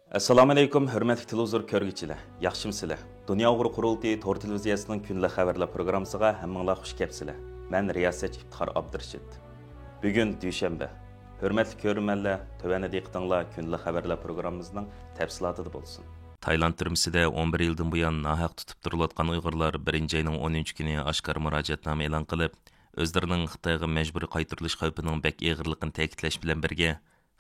Assalomu alaykum, hurmatli televizor ko'rguvchilar. Yaxshimisilar? Dunyo Uyg'ur qurultiyi to'r televiziyasining kunlik xabarlar programmasiga hammanglar xush kelibsizlar. Men riyosatchi Iftixor Abdurashid. Bugun dushanba. Hurmatli ko'rmanlar, tövəndə diqqətinizlər kunlik xabarlar programmamızning tafsilotida bo'lsin. Tayland türməsində 11 yildan buyon nahaq tutib turilayotgan Uyg'urlar 1-ayning 10 kuni oshkor murojaatnoma e'lon qilib, o'zlarining Xitoyga majburiy qaytarilish xavfining bek og'irligini ta'kidlash bilan birga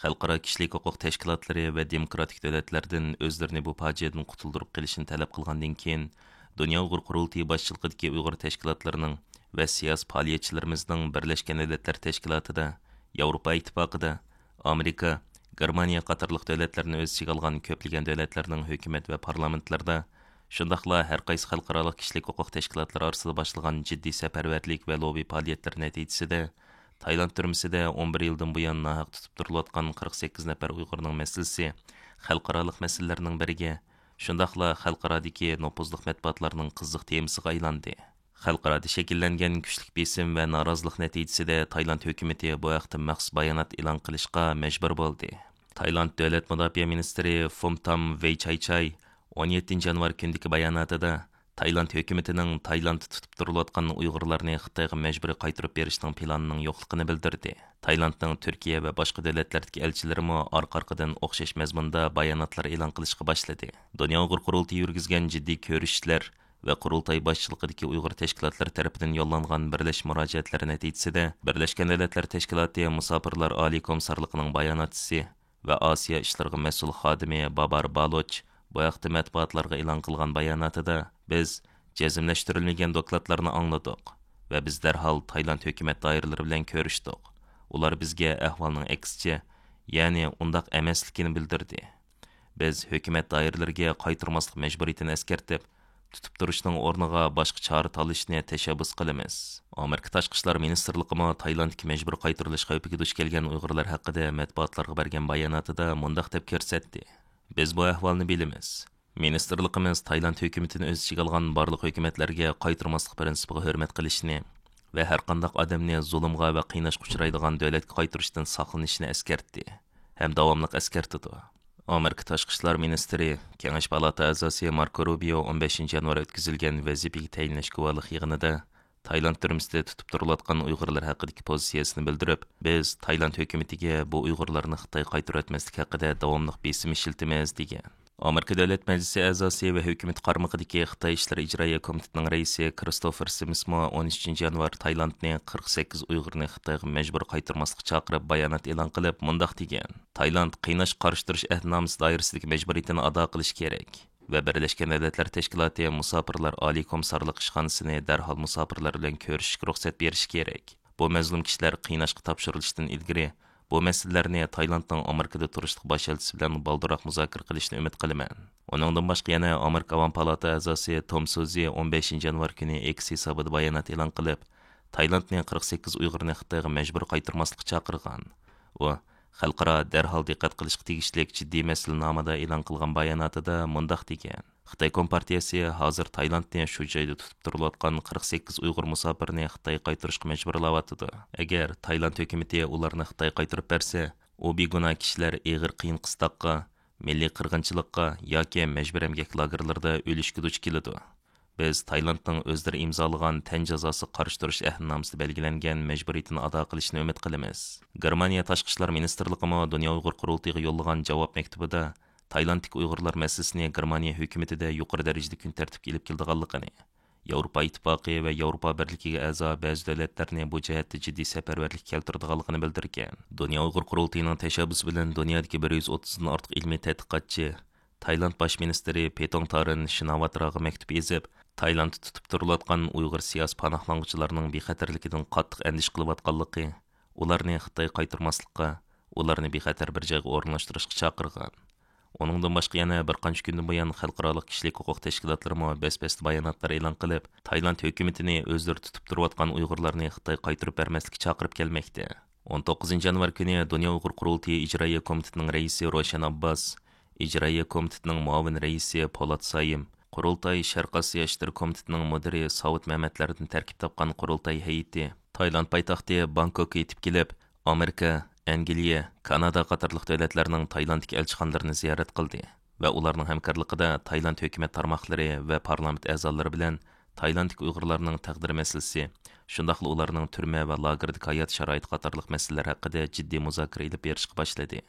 xalqaro kishilik huquq tashkilotlari va demokratik davlatlardan o'zlarini bu fojiadan qutuldirib qilishini talab qilgandan keyin Dunyo Uyg'ur qurultiyi boshchiligidagi Uyg'ur tashkilotlarining va siyosiy faoliyatchilarimizning Birlashgan Davlatlar Tashkilotida, Yevropa Ittifoqida, Amerika, Germaniya qatorliq davlatlarni o'z ichiga olgan ko'plagan davlatlarning hukumat va parlamentlarida, shundaqla har qaysi xalqaro kishilik huquq tashkilotlari orasida boshlangan jiddiy safarbarlik va lobby faoliyatlari natijasida Tayland türməsində 11 yildan buyon nahaq tutib turilayotgan 48 nafar Uyg'urning masalasi xalqarалық məsələlərinin biriga, shundaqla xalqaradagi nopuzluq matbuotlarning qiziq temasiga aylandi. Xalqarada shakllangan kuchli besim va norozilik natijasida Tayland hukumati bu haqda maxsus bayonot e'lon qilishga majbur bo'ldi. Tayland davlat mudofaa ministri Phumtham Vechaychai 17 yanvar kundagi bayonotida Tayland hukumatining Taylandda tutib turilayotgan Uyg'urlarni Xitoyga majburiy qaytarib berishning planining yo'qligini bildirdi. Taylandning Turkiya va boshqa davlatlardagi elchilari orqa-orqadan o'xshash mazmunda bayonotlar e'lon qilishga boshladi. Dunyo Uyg'ur qurultiyi yurgizgan jiddiy ko'rishishlar va qurultay boshchiligidagi Uyg'ur tashkilotlari tomonidan yo'llangan birlash murojaatlari natijasida Birlashgan Davlatlar Tashkiloti Musofirlar Oliy komissarligining bayonotchisi va Osiyo ishlariga mas'ul xodimi Babar Baloch bu haqda matbuotlarga e'lon qilgan bayonotida biz jazmlashtirilmagan dokladlarni angladik va biz darhol Tayland hukumat doiralari bilan ko'rishdik. Ular bizga ahvolning aksicha, ya'ni undaq emasligini bildirdi. Biz hukumat doiralariga qaytarmaslik majburiyatini eskartib, tutib turishning o'rniga boshqa chora tanlashni tashabbus qilamiz. Amerika tashqi ishlar ministrligi Taylandga majburiy qaytarilish xavfiga duch kelgan Uyg'urlar haqida matbuotlarga bergan bayonotida mundaq deb ko'rsatdi. Biz bu ahvolni bilamiz. Ministerligimiz Tayland hukumatini o'z ichiga olgan barliq hukumatlarga qaytarmaslik prinsipiga hurmat qilishni va har qanday odamni zulmga va qiynashga uchraydigan davlatga qaytarishdan saqlanishni eskartdi. Ham davomli eskartdi. Amerika tashqi ishlar ministri Kengash palata a'zosi Marco Rubio 15 yanvar o'tkazilgan vazifaga tayinlash guvohlik yig'inida Tayland türməsində tutib turilayotgan Uyg'urlar haqidagi pozitsiyasini bildirib, biz Tayland hukumatiga bu Uyg'urlarni Xitoyga qaytarib o'tmaslik haqida davomli besim ishiltimiz degan. Amerika Davlat Majlisi a'zosi va hukumat qarmog'idagi Xitoy ishlar ijroiya komitetining raisi Christopher Sims 13 yanvar Taylandning 48 Uyg'urni Xitoyga majbur qaytarmaslikka chaqirib bayonot e'lon qilib, mundaq degan: Tayland qiynash qarshi turish ahdnomasi doirasidagi majburiyatini ado qilish kerak. Ve Birleşken Devletler Teşkilatı Musafirlar Ali Komissarlık işxanasını derhal musafirlar bilen görüşüş ruhsat beriş gerek. Bu mazlum kişiler qiynaşqa tapşırılıştan ilgiri bu meselelerni Tayland'ın Amerika'da turuşluq baş elçisi bilen baldırak muzakir qilishni umid qilaman. Onundan başqa yana Amerika Avam Palata a'zosi Tom Suzy 15 yanvar kuni X hesabida bayonot e'lon qilib, Taylandning 48 Uyg'urni Xitoyga majbur qaytarmaslikka chaqirgan. O xalqaro darhol diqqat qilishga tegishli jiddiy masalanomada e'lon qilgan bayonotida mundaq degan: Xitoy Kompartiyasi hozir Taylandni shu joyda tutib turilayotgan 48 Uyg'ur musofirni Xitoyga qaytarishga majburlayotdi. Agar Tayland hukumati ularni Xitoyga qaytarib bersa, u begunoh kishilar og'ir qiyin qistoqqa, milliy qirg'inchilikqa yoki majburiy emgak lagerlarida o'lishga duch keladi. Biz Taylandning o'zlari imzolagan tan jazosi qarshi turish ahdnomasida belgilangan majburiyatini ado qilishni umid qilamiz. Germaniya tashqi ishlar ministrligi Dunyo Uyg'ur qurultiyiga yo'llagan javob maktubida Taylanddagi Uyg'urlar masalasini Germaniya hukumatida yuqori darajada kun tartibga ilib kelganligini, Yevropa Ittifoqi va Yevropa Birligiga a'zo ba'zi davlatlarni bu jihatda jiddiy safarbarlik keltirganligini bildirgan. Dunyo Uyg'ur qurultiyining tashabbusi bilan dunyodagi 130 dan ortiq ilmiy tadqiqotchi Tayland bosh ministri Petong Tarin Shinawatraga maktub yozib, Taylandda tutib turilayotgan Uyg'ur siyosiy panohlanuvchilarining bexatarligidan qattiq andish qilayotganligi, ularni Xitoyga qaytarmaslikka, ularni bexatar bir joyga o'rnashtirishga chaqirgan. Onundan başqa yana bir qancha kundan buyon xalqaro kishilik huquq tashkilotlari bes-bes bayonotlar e'lon qilib, Tayland hukumatini o'zlari tutib turayotgan Uyg'urlarni Xitoyga qaytarib bermaslikka chaqirib kelmoqda. 19 yanvar kuni Dunyo Uyg'ur qurultiyi ijroiya komitetining raisi Roshan Abbas, ijroiya komitetining muavin raisi Polat Sayim, qurultay Sharq Osiyo ishlar komitetining mudiri Savut Mamatlardan tarkib topgan qurultay hay'ati Tayland poytaxti Bangkokga yetib kelib, Amerika, Angliya, Kanada qatorliq davlatlarning Taylanddagi elchixonalarini ziyorat qildi va ularning hamkorligida Tayland hukumat tarmoqlari va parlament a'zolari bilan Taylanddagi Uyg'urlarning taqdiri masalasi, shundaqla ularning turma va lagerdagi hayot sharoiti qatorliq masalalar haqida jiddiy muzokara olib berishga boshladi.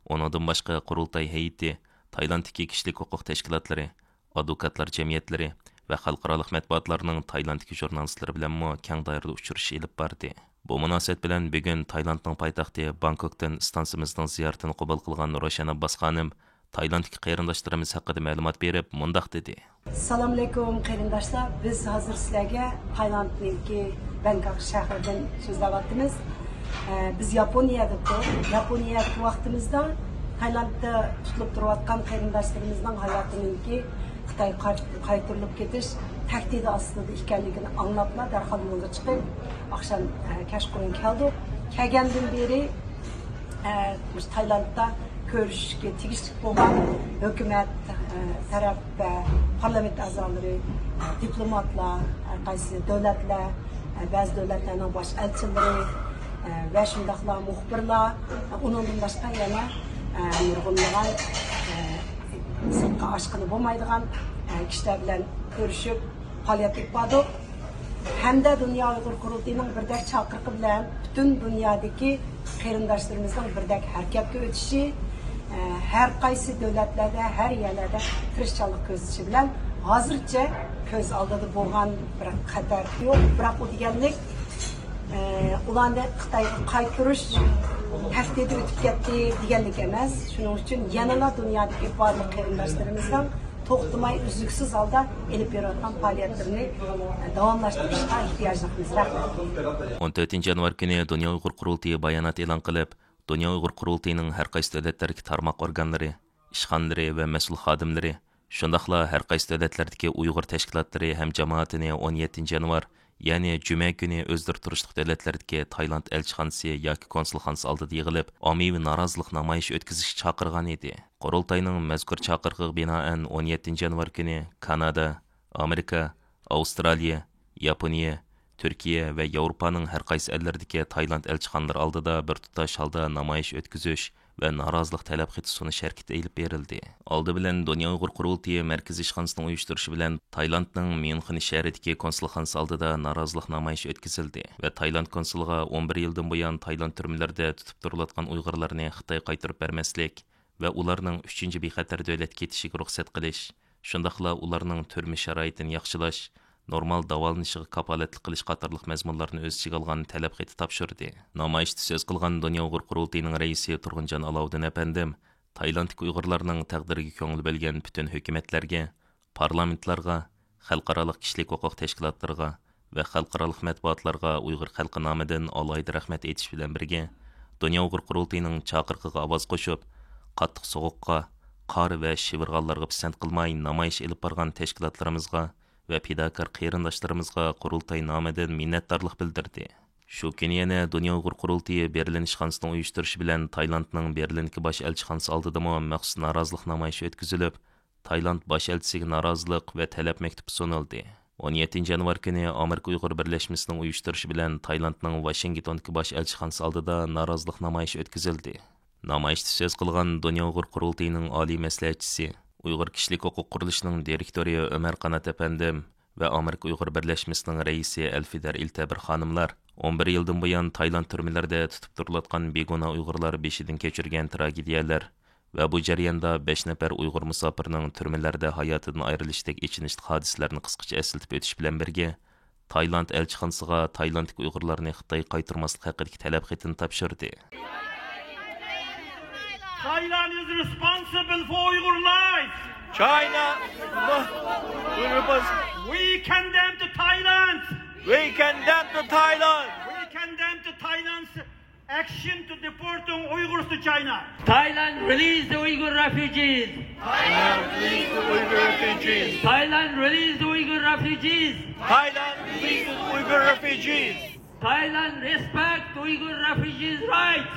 Uningdan boshqa qurultay heyeti Taylanddagi kishilik huquq tashkilotlari, advokatlar jamiyatlari va xalqaro matbuotlarning Taylanddagi jurnalistlari bilan keng doirada uchrashish olib bordi. Bu munosabat bilan bugun Taylandning poytaxti Bangkokdan stansimizning ziyoratini qabul qilgan Roshana Abbos xonim Taylanddagi qarindoshlarimiz haqida ma'lumot berib, mundaq dedi. Assalomu alaykum qarindoshlar. Biz hozir sizlarga Taylanddagi Bangkok shahridan so'zlayapmiz. Biz Yaponiyadagi vaqtimizda Taylandda tutilib turayotgan qarindoshlarımızın hayotininki Xitoy qaytarilib ketish tahdidi ostida ekanligini anglabla darhol yo'lga chiqib, oqshom kashqo'yin keldik. Kelgandan beri Taylandda ko'rishga tegishli bo'lgan hukumat taraf va parlament a'zolari, diplomatlar, qaysi davlatlar, ba'zi davlatlarning bosh elchilari va shundaqla muxbirlar, undan boshqa yana nurg'unlagan sirtqa oshqini bo'lmaydigan kishilar bilan ko'rishib faoliyat qildik. Hamda Dünya Uyghur Qurultayıning birdek chaqiriqi bilan butun dunyodagi qarindoshlarımızın birdek harakatga o'tishi, har qaysi davlatlarda, har yerlarda tirishchilik ko'rsatishi bilan hozircha ko'z oldida bo'lgan bir xatar yo'q. Biroq u deganlik ularni Xitoyga qaytarish tahdidi o'tib ketdi deganlik emas. Shuning uchun yanada dunyodagi barliq qarindoshlarımızdan to'xtamay uzluksiz holda elib berayotgan faoliyatlarini davomlashtirishga ehtiyojimiz bor. 14 yanvar kuni Dünya Uyghur Qurultayı bayonot e'lon qilib, Dünya Uyghur Qurultayıning har qaysi davlatlardagi tarmoq organlari, ishxonalari va mas'ul xodimlari, shundaqla har qaysi davlatlardagi Uyg'ur tashkilotlari ham jamoatini 17 yanvar, ya'ni juma kuni o'zlari turishliq davlatlardagi Tayland elchixonasi yoki konsulxonasi oldida yig'ilib, ommaviy norozilik namoyishi o'tkazishga chaqirgan edi. Qurultayning mazkur chaqiriqiga binoan 17 yanvar kuni Kanada, Amerika, Avstraliya, Yaponiya, Turkiya va Yevropaning har qaysi ellardagi Tayland elchixonalari oldida bir tutash holda namoyish o'tkazish va norozilik talab qilish sunish harakati elib berildi. Oldi bilan Dünya Uyghur Qurultayı markaziy ishxonasining uyushtirishi bilan Taylandning Myunxen shahridagi konsulxonasi oldida norozilik namoyishi o'tkazildi va Tayland konsuliga 11 yildan buyon Tayland turmalarida tutib turilayotgan Uyg'urlarni Xitoy qaytarib bermaslik va ularning 3-chi bexatar davlat ketishiga ruxsat qilish, shundaqla ularning turma sharoitini yaxshilash, normal davolanishga kapolatlik qilish qatorliq mazmunlarni o'z ichiga olgan talab qilib topshirdi. Namoyishda so'z qilgan Dünya Uyghur Qurultayıning raisi Turg'unjon Alovuddin apandim Taylandlik Uyg'urlarning taqdiriga ko'ngil bo'lgan butun hukumatlarga, parlamentlarga, xalqaro kishilik huquq tashkilotlarga va xalqaro matbuotlarga Uyg'ur xalqi nomidan alohida rahmat aytish bilan birga, Dünya Uyghur Qurultayıning chaqiriqiga ovoz qo'shib, qattiq sovuqqa, qor va shivirg'onlarga pisand qilmay namoyish olib borgan tashkilotlarimizga va fidokor qarindoshlarimizga qurultay nomidan minnatdorlik bildirdi. Shu kuni yana Dünya Uyghur Qurultayı Berlin ishxonasining uyushtirishi bilan Taylandning Berlindagi bosh elchixonasi oldida maxsus norozilik namoyishi o'tkazilib, Tayland bosh elchisiga norozilik va talab maktubi sunildi. 17 yanvar kuni Amerika Uyg'ur birlashmasining uyushtirishi bilan Taylandning Washingtondagi bosh elchixonasi oldida norozilik namoyishi o'tkazildi. Namoyishda so'z qilgan Dünya Uyghur Qurultayıning oliy maslahatchisi, Uyg'ur kishilik huquq qurilishining direktori Ömer Qanat apandim va Amerika Uyg'ur birlashmasining raisi Elfidar Iltabir xonimlar 11 yildan buyon Tayland turmalarida tutib turilayotgan begona Uyg'urlar beshidan kechirgan tragediyalar va bu jarayonda 5 nafar Uyg'ur musofirning turmalarda hayotidan ayrilishdek ichinishli hodisalarni qisqacha eslatib o'tish bilan birga, Tayland elchixonasiga Taylandlik Uyg'urlarni Xitoy qaytarmaslik haqidagi talab xatini topshirdi. Thailand is responsible for Uyghur life. China, We condemn to Thailand. we condemn to Thailand. We condemn to Thailand's action to deport Uyghurs to China. Thailand release the Uyghur refugees. Thailand, release the Uyghur refugees. Thailand release the Uyghur refugees. Thailand, release the Uyghur refugees. Thailand respect Uyghur refugees' rights.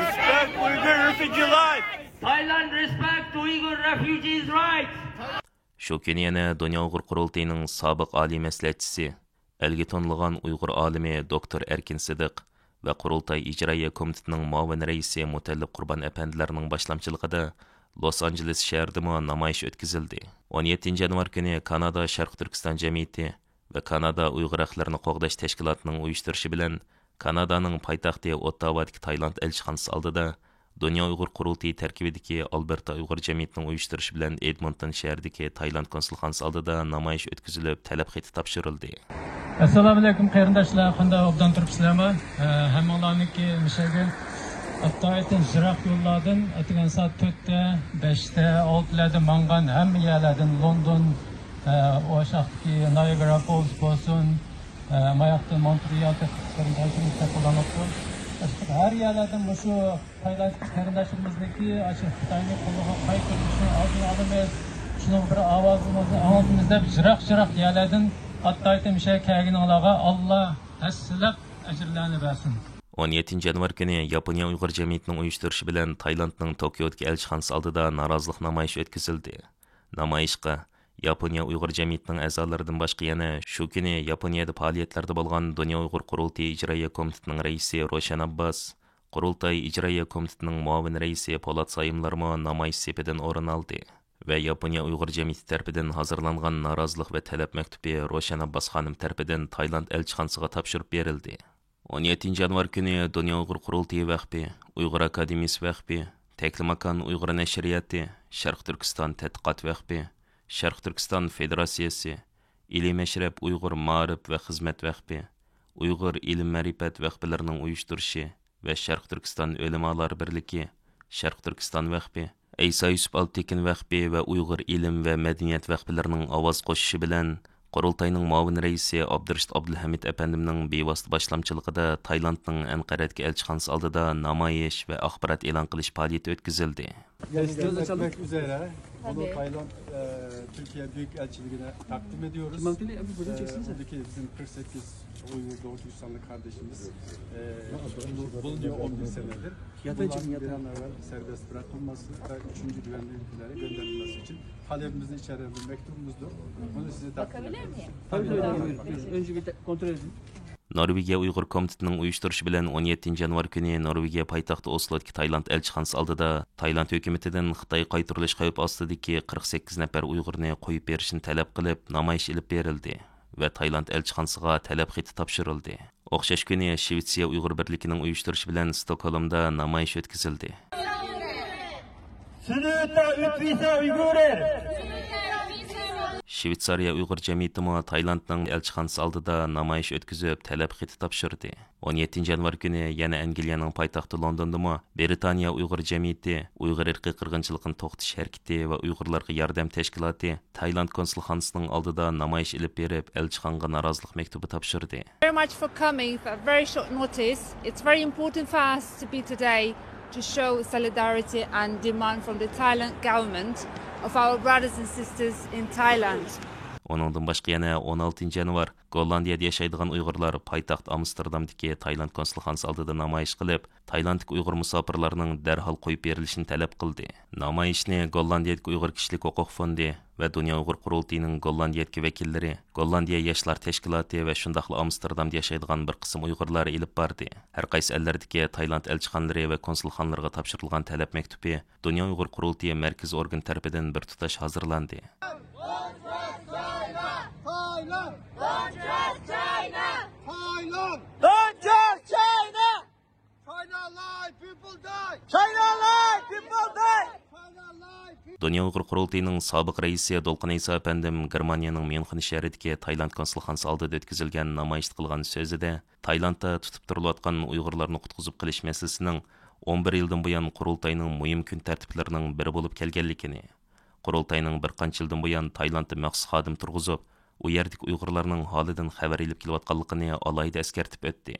Respect Uyghur refugee life. Thailand respect Uyghur refugees' rights. Shu kuni yana Dünya Uyghur Qurultayıning sobiq oliy maslahatchisi, elga tonilgan Uyg'ur olimi doktor Erkin Sidiq va Qurultay ijroiya komitetining muavin raisi Mutallib Qurban apandilarning boshlamchiligida Los Angeles shahrida namoyish o'tkazildi. 17 yanvar kuni Kanada Sharq Turkiston jamiyati va Kanada Uyg'ur haqlarini qo'g'dash tashkilotining uyushtirishi bilan Kanadaning poytaxti Ottavadagi Tailand elchixonasi oldida Dunyo Uyg'ur qurultiyi tarkibidagi Alberta Uyg'ur jamiyatining uyushtirishi bilan Edmonton shahridagi Tailand konsulxonasi oldida namoyish o'tkazilib, talab xati topshirildi. Assalomu alaykum qarindoshlar, qanday obdan turibsizlarmi? Hammanglarniki mishaga Attaytin Jiroq yo'llardan atigan soat 4da, 5da, 6larda mangan hamma yerlardan London, o'shaqdagi Niagara Falls bo'lsin, mayaqdan Montreal qarindoshimiz taqolanibdi. Her yerlerden bu şu kardeşimizdeki açık Xitayni qo'lga qaytarishni oldini olamiz. Şunun bir avazimizni ağzımızda jiroq yerlerden Attaytin misha kelganlarga Allah hassilab ajrlarni bersin. 17 yanvar kuni Yaponiya Uyg'ur jamiyatining uyushtirishi bilan Tailandning Tokiodagi elchixonasi oldida norozilik namoyishi o'tkazildi. Namoyishga Yaponiya Uyg'ur jamiyatining a'zolaridan boshqa yana shu kuni Yaponiyada faoliyatlarda bo'lgan Dunyo Uyg'ur qurultiyi ijroiya komitetining raisi Roshan Abbas, Qurultay ijroiya komitetining muavin raisi Polat Sayimlarmo namoyish sepidan o'rin oldi va Yaponiya Uyg'ur jamiyati tarafidan hozirlangan norozilik va talab maktubi Roshan Abbas xonim tarafidan Tailand elchixonasiga topshirib berildi. 17 yanvar kuni Dunyo Uyg'ur qurultiyi vaqfi, Uyg'ur akademiyasi vaqfi, Teklimakan Uyg'ur nashriyati, Sharq Turkiston tadqiqot vaqfi, Sharq Turkiston Federatsiyasi, İlim Meşrep Uyg'ur Ma'rif va Xizmat vaqfi, Uyg'ur İlim Ma'rifat vaqflarining uyushtirishi va Sharq Turkiston Ulamolar birligi, Sharq Turkiston vaqfi, Aysa Yusuf Altekin vaqfi va Uyg'ur İlim va Madaniyat vaqflarining ovoz qo'shishi bilan Qurultayning muavin raisi Abdurashid Abdulhamid apandimning bevosita boshlamchiligida Tailandning Anqaradagi elchixonasi oldida namoyish va axborot e'lon qilish faoliyati o'tkazildi. Desteklemek üzere bunu Tayland Türkiye Büyükelçiliğine takdim ediyoruz. Buradaki bizim 48 Uygur Doğu Türkistanlı kardeşimiz bulunuyor 11 senedir. Bunların bir an evvel serbest bırakılması ve 3. güvenli ülkelere gönderilmesi için talebimizin içeren bir mektubumuzdur. Bunu size takdim ediyoruz. Tabii. Önce bir kontrol edin. Norvegiya Uyg'ur komitetining uyushtirishi bilan 17 yanvar kuni Norvegiya poytaxti Oslodagi Tailand elchixonasi oldida Tailand hukumatidan Xitoy qaytarilish xavf ostidagi 48 nafar Uyg'urni qo'yib berishni talab qilib namoyish ilib berildi va Tailand elchixonasiga talab xati topshirildi. O'xshash kuni Shvetsiya Uyg'ur birligining uyushtirishi bilan Stokgolmda namoyish o'tkazildi. Shvetsariya Uyg'ur jamiyati Tailandning elchixonasi oldida namoyish o'tkazib, talab xati topshirdi. 17 yanvar kuni yana Angliyaning poytaxti Londonda Britaniya Uyg'ur jamiyati, Uyg'ur irqiy qirg'inchiligini to'xtatish harakati va Uyg'urlarga yordam tashkiloti Tailand konsulxonasining oldida namoyish ilib berib, elchixonga norozilik maktubi topshirdi. Very much for coming at very short notice. It's very important for us to be today to show solidarity and demand from the Thailand government of our brothers and sisters in Thailand. Onundan başqa yana 16 yanvar Gollandiyada yaşaydigan Uyg'urlar poytaxt Amsterdamdagi Tailand konsulxonasi oldida namoyish qilib, Tailandlik Uyg'ur musofirlarning darhol qo'yib berilishini talab qildi. Namoyishni Gollandiyadagi Uyg'ur kishilik huquq fondi va Dunyo Uyg'ur qurultiyining Gollandiyadagi vakillari, Gollandiya yoshlar tashkiloti va shundaqla Amsterdamda yaşaydigan bir qism Uyg'urlar ilib bordi. Har qaysi ellardagi Tailand elchixonalari va konsulxonalarga topshirilgan talab maktubi Dunyo Uyg'ur qurultiyi markaz organ tarafidan bir tutash hozirlandi. Don't trust China! China alive, people die! China alive, people die! Dunyo Uyg'ur qurultiyining sobiq raisi Dolqin Isa apandim Germaniyaning Myunxen shahridagi Tailand konsulxonasi oldida o'tkazilgan namoyishda qilgan so'zida Tailandda tutib turilayotgan Uyg'urlarni qutqizib qilish masalasining 11 yildan buyon qurultayning muhim kun tartiblarining biri bo'lib kelganligini, qurultayning bir qancha yildan buyon Tailandda maxsus xodim turg'izib, u yerdagi Uyg'urlarning holidan xabar ilib kelayotganligini alayda eskartib o'tdi.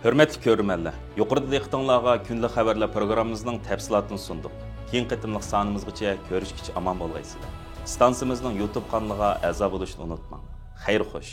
Hurmatli ko'rmanlar, yuqorida diqqatingizga kunlik xabarlar programmamizning tafsilotini sundik. Keyin qitimliq sonimizgacha ko'rishgacha omon bo'lgaysizlar. Stansiyamizning YouTube kanaliga a'zo bo'lishni unutmang. Xayr xo'sh.